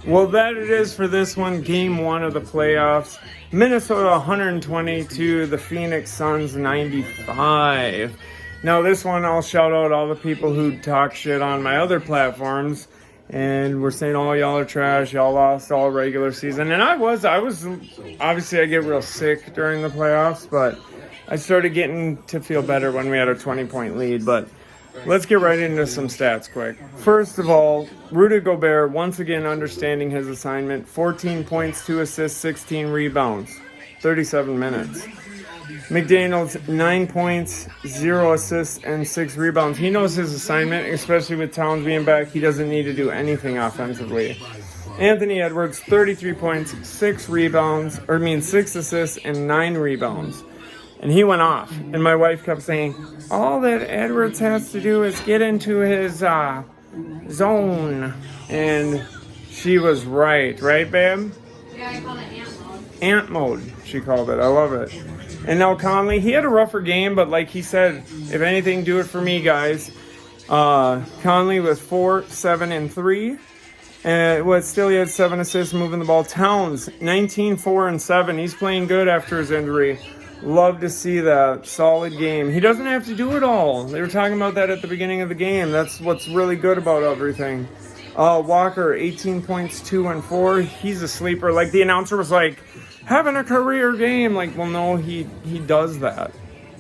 Well, that it is for this one, game one of the playoffs. Minnesota 122, the Phoenix Suns 95. Now, this one, I'll shout out all the people who talk shit on my other platforms. And we're saying, oh, y'all are trash. Y'all lost all regular season. And I was, obviously I get real sick during the playoffs, but I started getting to feel better when we had a 20-point lead. But let's get right into some stats quick. First of all, Rudy Gobert, once again understanding his assignment. 14 points, 2 assists, 16 rebounds, 37 minutes. McDaniels, 9 points, 0 assists, and 6 rebounds. He knows his assignment, especially with Towns being back. He doesn't need to do anything offensively. Anthony Edwards, 33 points, 6 assists, and 9 rebounds. And he went off. And my wife kept saying, all that Edwards has to do is get into his zone. And she was right. Right, babe? Yeah, I call it ant mode. Ant mode, she called it. I love it. And now Conley, he had a rougher game, but like he said, if anything, do it for me, guys. Conley was 4, 7, and 3. And still he had 7 assists moving the ball. Towns, 19, 4, and 7. He's playing good after his injury. Love to see that. Solid game. He doesn't have to do it all. They were talking about that at the beginning of the game. That's what's really good about everything. Walker, 18 points, 2 and 4. He's a sleeper. Like the announcer was like, having a career game. Like, well, no, he does that.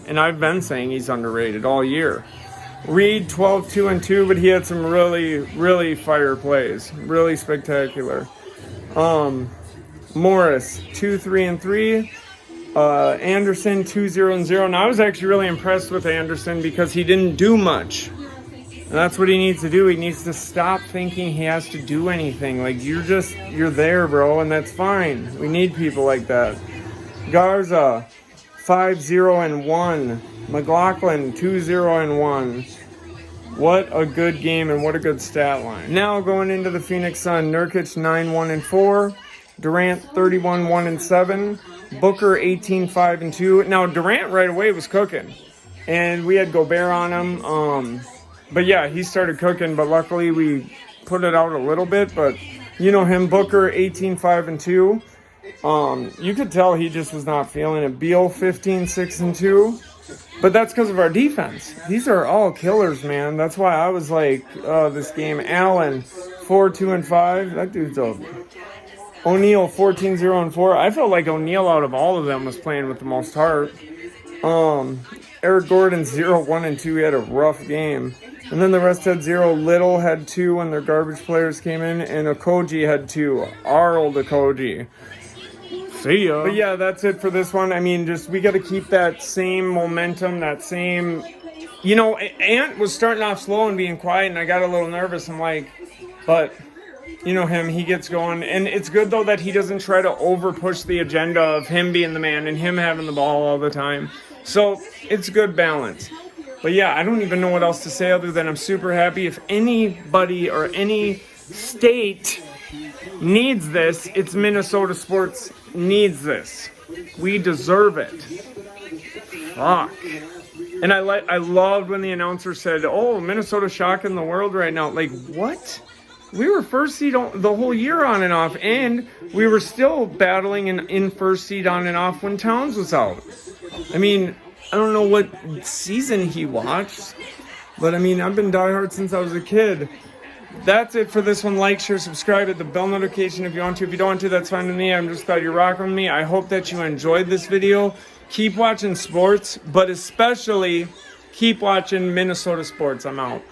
And I've been saying he's underrated all year. Reed, 12, 2 and 2, but he had some really, really fire plays. Really spectacular. Morris, 2, 3 and 3. Anderson, 2, 0 and 0. And I was actually really impressed with Anderson because he didn't do much. And that's what he needs to do. He needs to stop thinking he has to do anything. Like, you're there, bro, and that's fine. We need people like that. Garza, 5, 0 and 1. McLaughlin, 2, 0 and 1. What a good game and what a good stat line. Now going into the Phoenix Sun, Nurkic, 9, 1 and 4. Durant, 31, 1 and 7. Booker, 18, 5 and 2. Now, Durant right away was cooking. And we had Gobert on him. But yeah, he started cooking, but luckily we put it out a little bit. But you know him, Booker, 18, 5 and 2. You could tell he just was not feeling it. Beal, 15, 6 and 2. But that's because of our defense. These are all killers, man. That's why I was like, this game. Allen, 4, 2 and 5. That dude's a... O'Neal, 14, 0 and 4. I felt like O'Neal out of all of them was playing with the most heart. Eric Gordon, 0, 1 and 2. He had a rough game. And then the rest had 0. Little had 2 when their garbage players came in. And Okogie had 2. Our old Okogie. See ya. But yeah, that's it for this one. I mean, we got to keep that same momentum, that same... You know, Ant was starting off slow and being quiet, and I got a little nervous. I'm like, but... You know him, he gets going. And it's good, though, that he doesn't try to over-push the agenda of him being the man and him having the ball all the time. So, it's good balance. But yeah, I don't even know what else to say other than I'm super happy. If anybody or any state needs this, it's Minnesota sports needs this. We deserve it. Fuck. And I loved when the announcer said, oh, Minnesota's shocking the world right now. Like, what? We were first seed the whole year on and off, and we were still battling in first seed on and off when Towns was out. I mean, I don't know what season he watched, but I mean, I've been diehard since I was a kid. That's it for this one. Like, share, subscribe, hit the bell notification if you want to. If you don't want to, that's fine with me. I'm just glad you're rocking with me. I hope that you enjoyed this video. Keep watching sports, but especially keep watching Minnesota sports. I'm out.